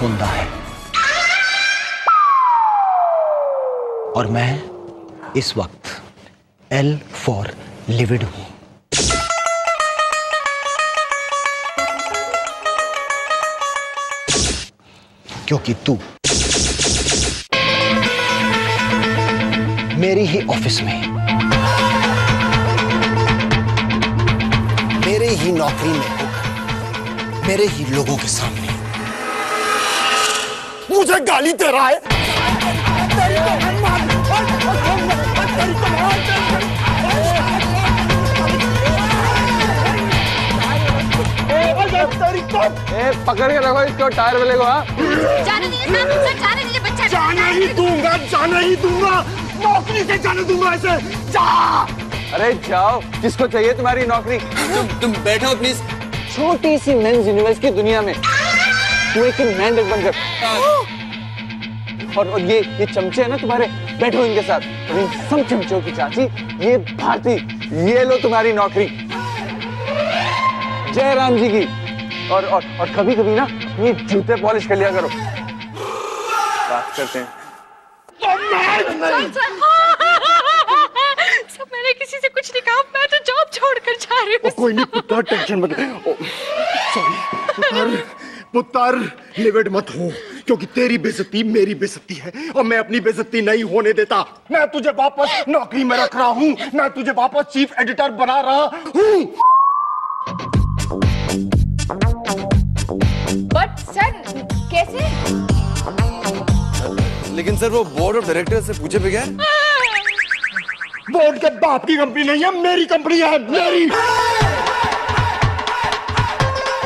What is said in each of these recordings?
कुंदा है और मैं इस वक्त L फॉर लिविड हूं। क्योंकि तू मेरी ही ऑफिस में, मेरे ही नौकरी में, मेरे ही लोगों के सामने मुझे गाली दे रहा है। पकड़ के रखो इसको, टायर वाले को। जाने दीजिए सर, जाने दीजिए बच्चा। जाने ही दूंगा, जाने ही दूंगा, नौकरी से जाने दूंगा इसे। जा। अरे जाओ, किसको चाहिए तुम्हारी नौकरी? तुम बैठो प्लीज। छोटी सी मेंस यूनिवर्स की दुनिया में तू एक मैंडेट बनकर, और ये चमचे है ना तुम्हारे, बैठो इनके साथ। और इन सब चमचों की चाची ये भारती, ये लो तुम्हारी नौकरी। जय राम जी की। और कभी कभी ना ये जूते पॉलिश कर लिया करो। बात करते हैं। सब मैंने किसी से कुछ नहीं कहा, मैं तो जॉब छोड़कर जा रही हूँ। कोई नहीं पुत्र, टेंशन मत। सॉरी पुत्र, लिविड मत हो, क्योंकि तेरी बेइज्जती मेरी बेइज्जती है और मैं अपनी बेइज्जती नहीं होने देता। मैं तुझे वापस नौकरी में रख रहा हूँ, मैं तुझे वापस चीफ एडिटर बना रहा हूँ। बट सर कैसे? लेकिन सर वो बोर्ड ऑफ डायरेक्टर से पूछे बगैर। बोर्ड के बाप की कंपनी नहीं है, मेरी कंपनी है, मेरी।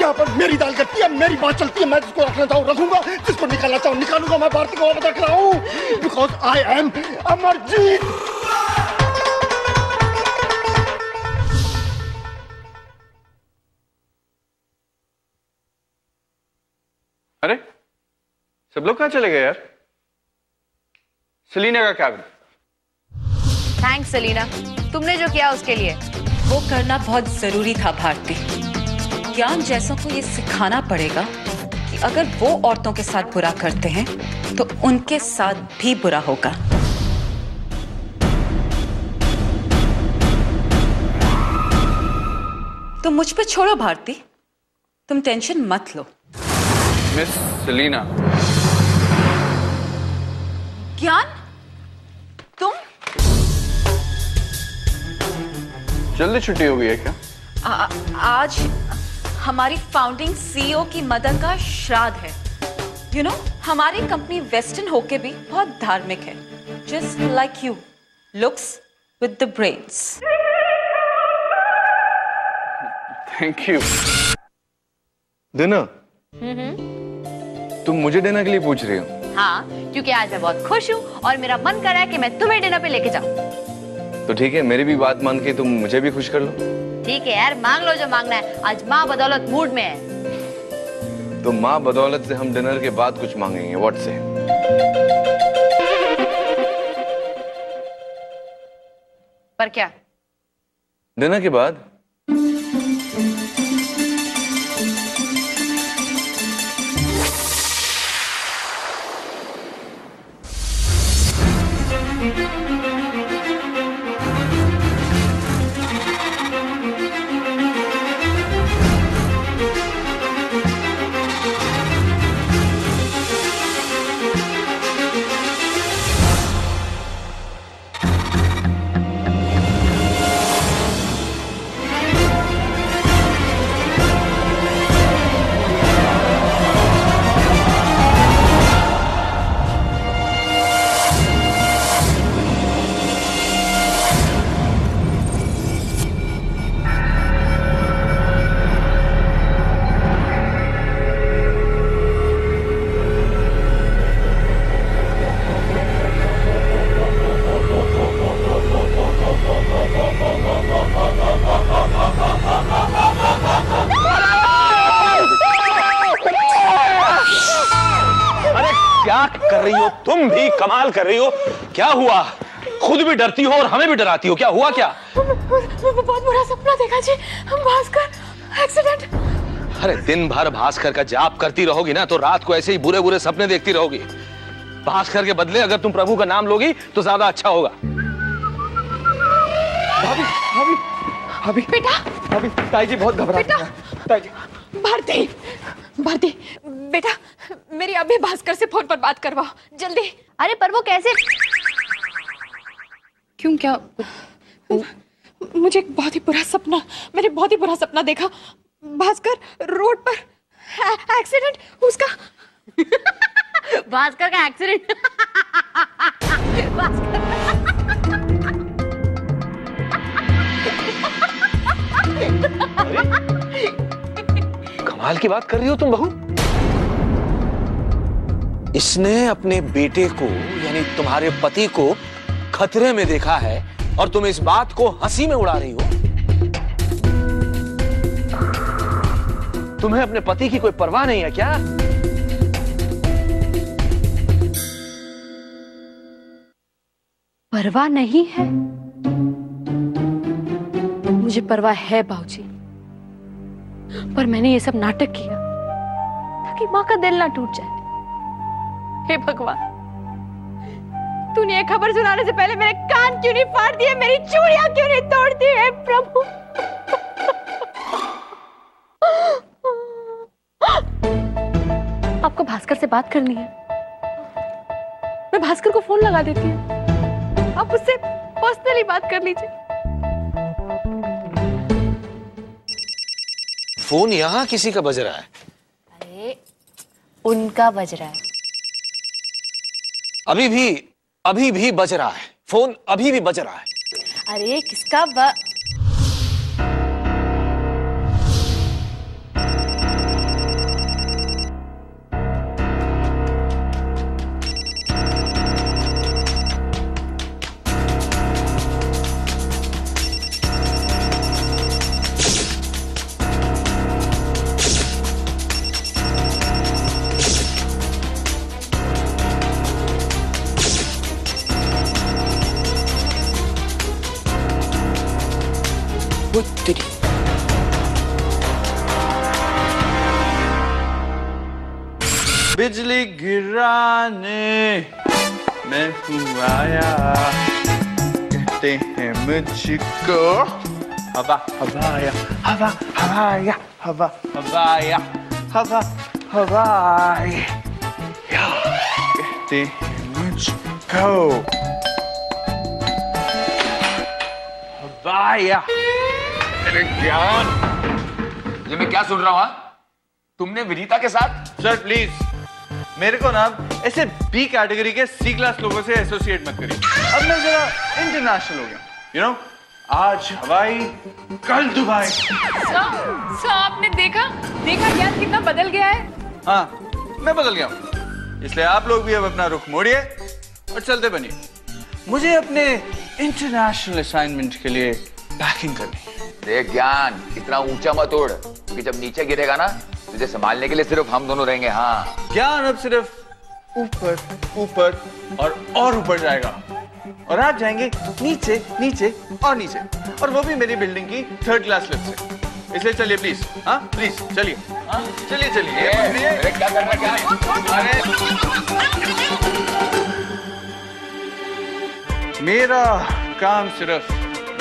यहाँ पर मेरी दाल कटती है, मेरी बात चलती है। मैं जिसको रखना चाहूँ रखूंगा, जिसको निकालना चाहूँ निकालूंगा। मैं भारती को वापस रख रहा हूँ बिकॉज आई एम अमरजीत। अरे सब लोग कहाँ चले गए यार? सेलिना का क्या? थैंक्स सेलिना, तुमने जो किया उसके लिए। वो करना बहुत जरूरी था भारती। ज्ञान जैसों को ये सिखाना पड़ेगा कि अगर वो औरतों के साथ बुरा करते हैं तो उनके साथ भी बुरा होगा। तुम मुझ पे छोड़ो भारती, तुम टेंशन मत लो। Miss Selina. ज्ञान, तुम? जल्दी छुट्टी हो गई है क्या? आज हमारी फाउंडिंग सीईओ की मदर का श्राद्ध है। यू नो, हमारी कंपनी वेस्टर्न होके भी बहुत धार्मिक है। Just like you, looks with the brains. Thank you. Dinner? तुम मुझे डिनर के लिए पूछ रही हो? हाँ, क्योंकि आज मैं बहुत खुश हूँ और मेरा मन कर रहा है कि मैं तुम्हें डिनर पे लेके जाऊँ। तो ठीक है, मेरी भी बात मान के तुम मुझे भी खुश कर लो। ठीक है यार, मांग लो जो मांगना है। आज माँ बदौलत मूड में है। तो माँ बदौलत से हम डिनर के बाद कुछ मांगेंगे। व्हाट से? पर क्या? डिनर के बाद। क्या कर रही हो तुम? भी कमाल कर रही हो। क्या हुआ? खुद भी डरती हो और हमें भी डराती हो। क्या हुआ? क्या बहुत बुरा सपना देखा जी, हम भास्कर एक्सीडेंट। अरे दिन भर भास्कर का जाप करती रहोगी ना तो रात को ऐसे ही बुरे बुरे सपने देखती रहोगी। भास्कर के बदले अगर तुम प्रभु का नाम लोगी तो ज्यादा अच्छा होगा। भाभी भाभी भाभी बेटा भाभी, ताई जी बहुत घबरा रही हैं। ताई जी। भारती, भारती बेटा मेरी अभी भास्कर से फोन पर बात करवाओ जल्दी। अरे पर वो कैसे? क्यों, क्या? मुझे एक बहुत ही बुरा सपना, मैंने बहुत ही बुरा सपना देखा। भास्कर रोड पर एक्सीडेंट, उसका भास्कर का एक्सीडेंट। कमाल की बात कर रही हो तुम बहू। इसने अपने बेटे को यानी तुम्हारे पति को खतरे में देखा है और तुम इस बात को हंसी में उड़ा रही हो। तुम्हें अपने पति की कोई परवाह नहीं है क्या? परवाह नहीं है? मुझे परवाह है बाबूजी, पर मैंने ये सब नाटक किया ताकि माँ का दिल ना टूट जाए। हे भगवान, तूने ये खबर सुनाने से पहले मेरे कान क्यों नहीं फाड़ दिए, मेरी चूड़ियां क्यों नहीं तोड़ दी? हे प्रभु। आपको भास्कर से बात करनी है? मैं भास्कर को फोन लगा देती हूँ, आप उससे पर्सनली बात कर लीजिए। फोन यहां किसी का बज रहा है। अरे उनका बज रहा है। अभी भी बज रहा है फोन, अभी भी बज रहा है। अरे किसका बिजली गिराने मैं हूँ आया, कहते हैं मुझको हवा हवाया, हवा हवाया, हवा हवाया, हवा हवाया, कहते हैं मुझको हवाया। अरे ज्ञान, ये मैं क्या सुन रहा हूँ? हाँ? तुमने विनीता के साथ? सर प्लीज मेरे को ना ऐसे बी कैटेगरी के सी क्लास लोगों से एसोसिएट मत करिए। अब मैं जरा इंटरनेशनल हो गया, यू नो, आज हवाई कल दुबई। सर आपने देखा ज्ञान कितना बदल गया है। हाँ मैं बदल गया हूँ, इसलिए आप लोग भी अब अपना रुख मोड़िए और चलते बनिए। मुझे अपने इंटरनेशनल असाइनमेंट के लिए पैकिंग करनी है। देख ज्ञान, इतना ऊंचा मत उड़, क्योंकि जब नीचे गिरेगा ना तुझे संभालने के लिए सिर्फ हम दोनों रहेंगे। हाँ ज्ञान अब सिर्फ ऊपर ऊपर और ऊपर जाएगा और आप जाएंगे नीचे नीचे और नीचे, और वो भी मेरी बिल्डिंग की 3rd क्लास लिफ्ट से। इसलिए चलिए प्लीज, हाँ प्लीज चलिए, हाँ चलिए चलिए। अरे क्या करना क्या है? मेरा काम सिर्फ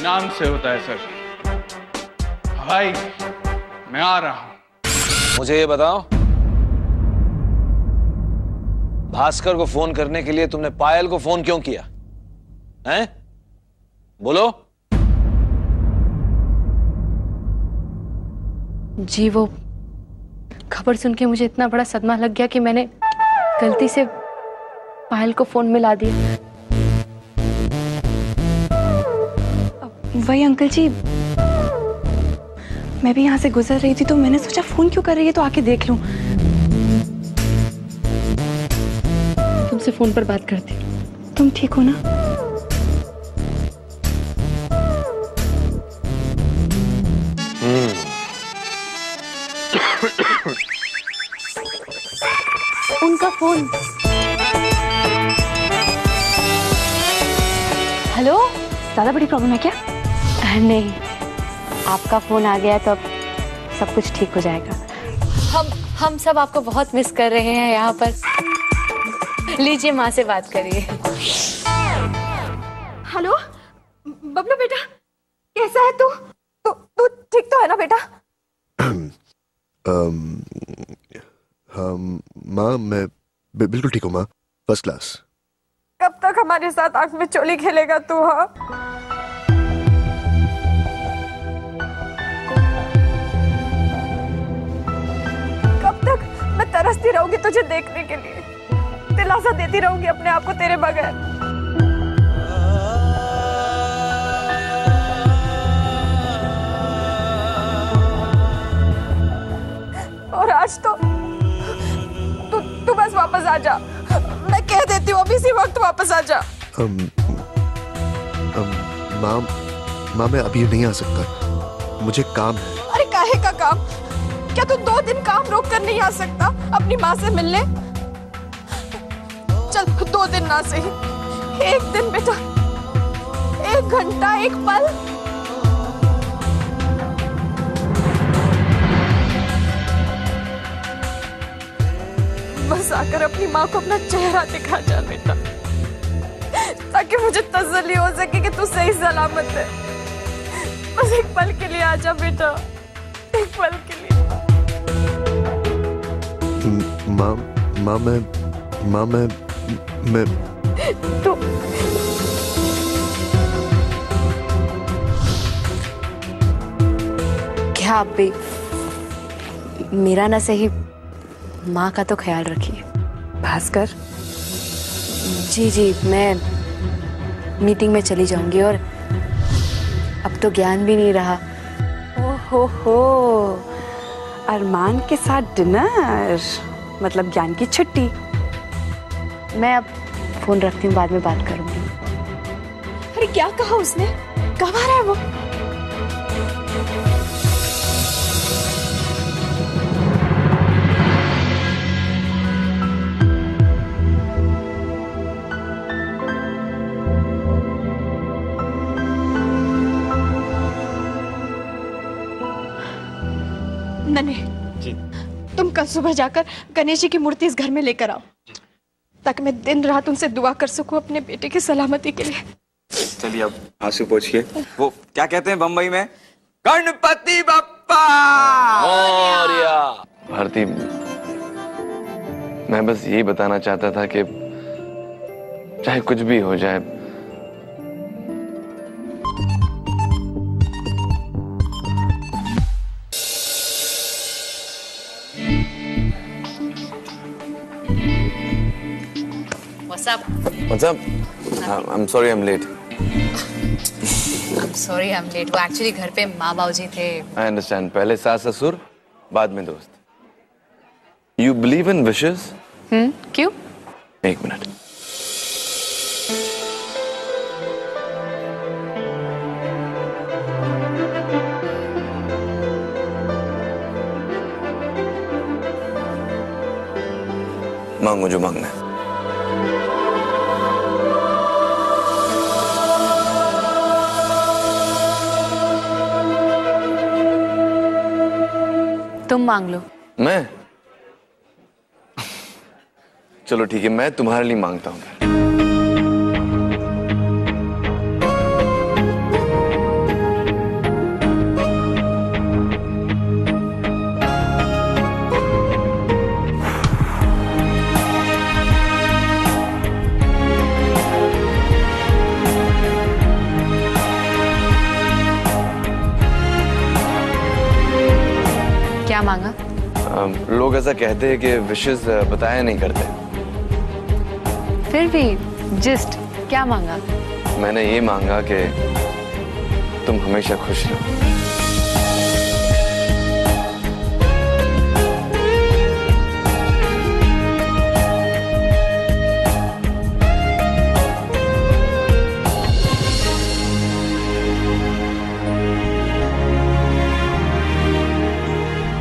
नाम से होता है सर। भाई मैं आ रहा हूं। मुझे ये बताओ, भास्कर को फोन करने के लिए तुमने पायल को फोन क्यों किया? हैं? बोलो। जी वो खबर सुन के मुझे इतना बड़ा सदमा लग गया कि मैंने गलती से पायल को फोन मिला दिया। वही अंकल जी, मैं भी यहाँ से गुजर रही थी तो मैंने सोचा फोन क्यों कर रही है तो आके देख लूं। तुमसे फोन पर बात करती हूँ। तुम ठीक हो ना? उनका फोन। हेलो, ज्यादा बड़ी प्रॉब्लम है क्या? नहीं, आपका फोन आ गया तो अब सब कुछ ठीक हो जाएगा। हम सब आपको बहुत मिस कर रहे हैं यहाँ पर। लीजिए माँ से बात करिए। हेलो बबलू बेटा, कैसा है तू? तू ठीक तो है ना बेटा? हाँ माँ, मैं बिल्कुल ठीक हूँ माँ, फर्स्ट क्लास। कब तक हमारे साथ आंख में चोली खेलेगा तू? हाँ, कब तक मैं तरसती रहूंगी तुझे देखने के लिए, दिलासा देती रहूंगी अपने आप को तेरे बगैर। और आज तो तू बस वापस आ जा, मैं कह देती हूँ अभी इसी वक्त वापस आ जा। माँ मैं अभी नहीं आ सकता, मुझे काम है। अरे काहे का काम? क्या तू 2 दिन काम रोक कर नहीं आ सकता अपनी माँ से मिलने? चल 2 दिन ना सही, 1 दिन बेटा, 1 घंटा, 1 पल। बस आकर अपनी माँ को अपना चेहरा दिखा जा बेटा, ताकि मुझे तसल्ली हो सके कि तू सही सलामत है। बस 1 पल के लिए आ जा बेटा, 1 पल के लिए। माँ मैं तो क्या आप भी मेरा ना सही माँ का तो ख्याल रखिए। भास्कर, जी मैं मीटिंग में चली जाऊंगी और अब तो ज्ञान भी नहीं रहा। हो अरमान के साथ डिनर मतलब ज्ञान की छुट्टी। मैं अब फोन रखती हूँ, बाद में बात करूंगी। अरे क्या कहा उसने? कब आ रहा है वो? नन्हे जी, तुम कल सुबह जाकर गणेश जी की मूर्ति इस घर में लेकर आओ, ताकि मैं दिन रात उनसे दुआ कर सकूं अपने बेटे की सलामती के लिए। चलिए अब आंसू पोंछिए। वो क्या कहते हैं बम्बई में, गणपति बप्पा मोरया। भारती, मैं बस यही बताना चाहता था कि चाहे कुछ भी हो जाए, What's up? I'm sorry I'm late. I'm sorry I'm late. वो एक्चुअली घर पे माँ बाबूजी थे। I understand. पहले सास ससुर, बाद में दोस्त। You believe in wishes? क्यों? 1 मिनट। मांगो जो मांगना है। तुम मांग लो। मैं? चलो ठीक है, मैं तुम्हारे लिए मांगता हूँ। क्या मांगा? लोग ऐसा कहते हैं कि विशेस बताया नहीं करते। फिर भी जस्ट क्या मांगा? मैंने ये मांगा कि तुम हमेशा खुश रहो।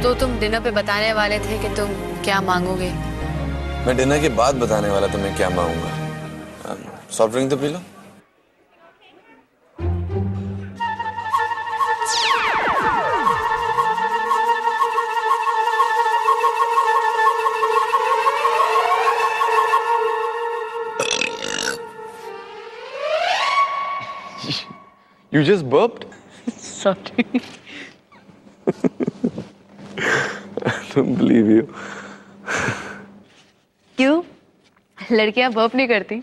तो तुम डिनर पे बताने वाले थे कि तुम क्या मांगोगे। मैं डिनर के बाद बताने वाला तुम्हें क्या मांगूंगा। सॉफ्ट ड्रिंक तो P low. You just burped? Sorry. I don't believe you. क्यों? लड़कियां बर्प नहीं करती?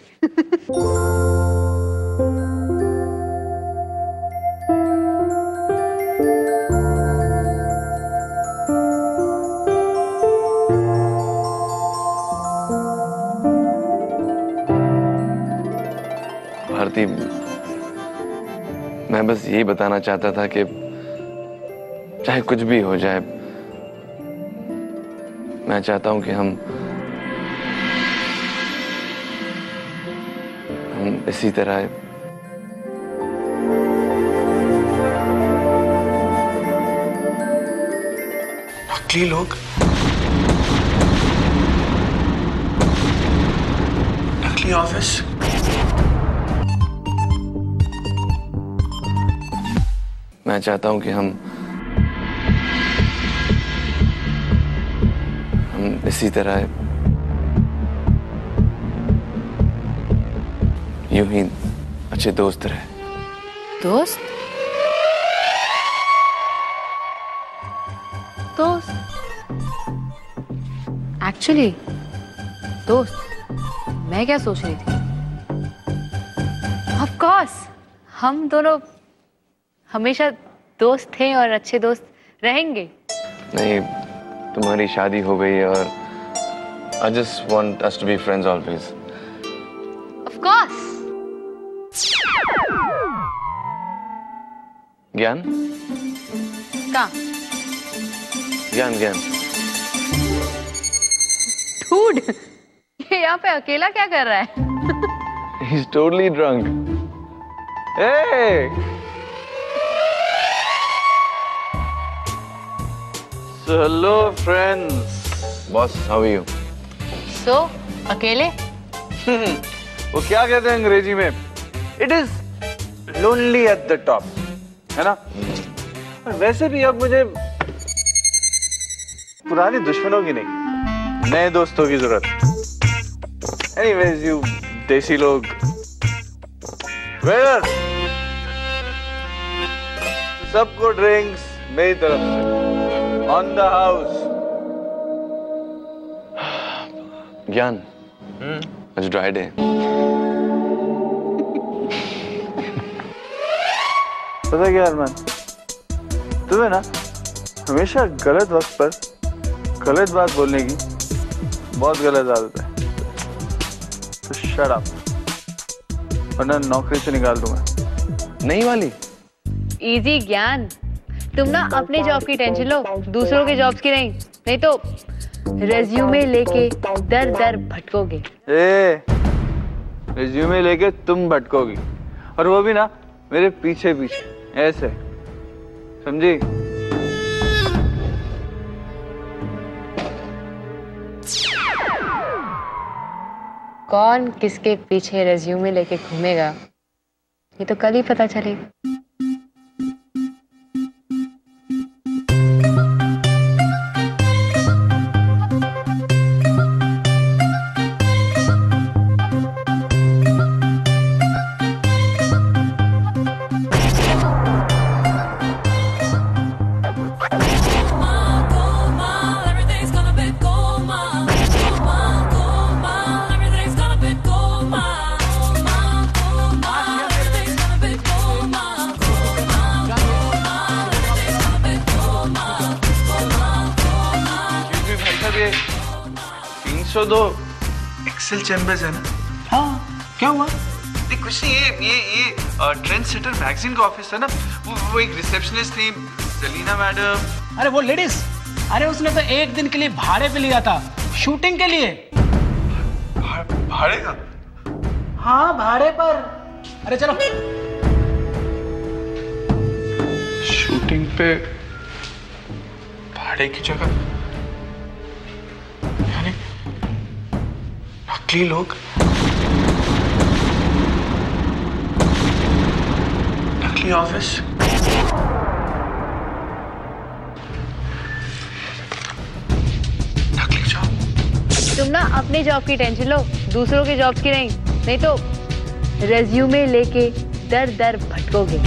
भारती, मैं बस यही बताना चाहता था कि चाहे कुछ भी हो जाए, मैं चाहता हूं कि हम इसी तरह नकली लोग, नकली ऑफिस, मैं चाहता हूं कि हम इसी तरह यूं ही अच्छे दोस्त रहे। दोस्त? दोस्त? एक्चुअली दोस्त, मैं क्या सोच रही थी? ऑफ कोर्स, हम दोनों हमेशा दोस्त थे और अच्छे दोस्त रहेंगे। नहीं, तुम्हारी शादी हो गई है और I just want us to be friends always. Of course. ज्ञान? कहाँ? ज्ञान ज्ञान। Dude, ये यहाँ पे अकेला क्या कर रहा है? He's totally drunk. Hey! So hello friends. Boss, how are you? So, अकेले? वो क्या कहते हैं अंग्रेजी में? It is lonely at the top, है ना? और वैसे भी अब मुझे पुराने दुश्मनों की नहीं, नए दोस्तों की जरूरत। Anyways, you देसी लोग, वेयर सबको ड्रिंक्स मेरी तरफ से, ऑन द हाउस। ज्ञान, आज ड्राई डे। पता क्या अरमान, तुम्हें ना हमेशा गलत वक्त पर गलत बात बोलने की बहुत गलत आदत है। तो शट अप, वरना नौकरी से निकाल दूंगा। नई वाली? इजी ज्ञान, तुम ना अपने जॉब की टेंशन लो, दूसरों के जॉब्स की नहीं तो रेज्यूमे लेके दर दर भटकोगे। रेज्यूमे लेके तुम भटकोगी, और वो भी ना मेरे पीछे पीछे ऐसे, समझी? कौन किसके पीछे रेज्यूमे लेके घूमेगा, ये तो कल ही पता चलेगा। एक्सेल चैम्बर्स है ना? हाँ, क्या हुआ? कुछ नहीं, ये ट्रेंड सेटर मैगजीन का ऑफिस है ना, वो एक रिसेप्शनिस्ट थी, सेलिना मैडम। अरे वो लेडीज, अरे उसने तो एक दिन के लिए भाड़े पे लिया था, शूटिंग के लिए। भाड़े का? हाँ, भाड़े पर। अरे चलो। शूटिंग पे भाड़े की जगह, यानी नकली लोग, नकली ऑफिस। नकली जॉब। तुम ना अपने जॉब की टेंशन लो, दूसरों के जॉब्स की नहीं तो रेज्यूमे लेके दर दर भटकोगे।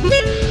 है।